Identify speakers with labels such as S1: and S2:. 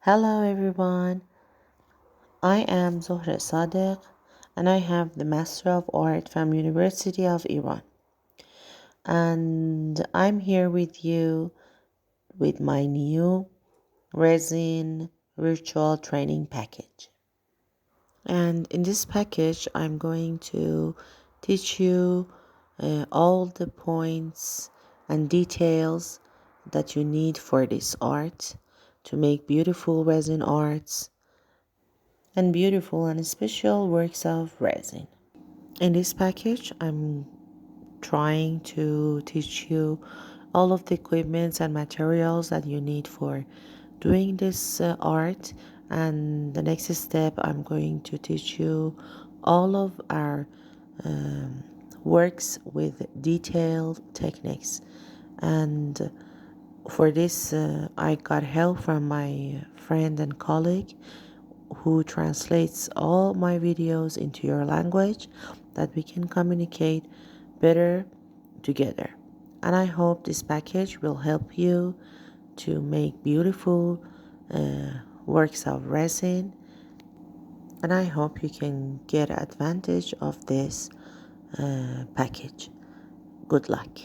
S1: Hello everyone, I am Zohra Sadiq and I have the Master of Art from University of Iran, and I'm here with you with my new resin virtual training package. And in this package I'm going to teach you all the points and details that you need for this art to make beautiful resin arts and beautiful and special works of resin. In this package, I'm trying to teach you all of the equipments and materials that you need for doing this art. And the next step, I'm going to teach you all of our works with detailed techniques. And for this, I got help from my friend and colleague who translates all my videos into your language that we can communicate better together. And I hope this package will help you to make beautiful works of resin, and I hope you can get advantage of this package. Good luck.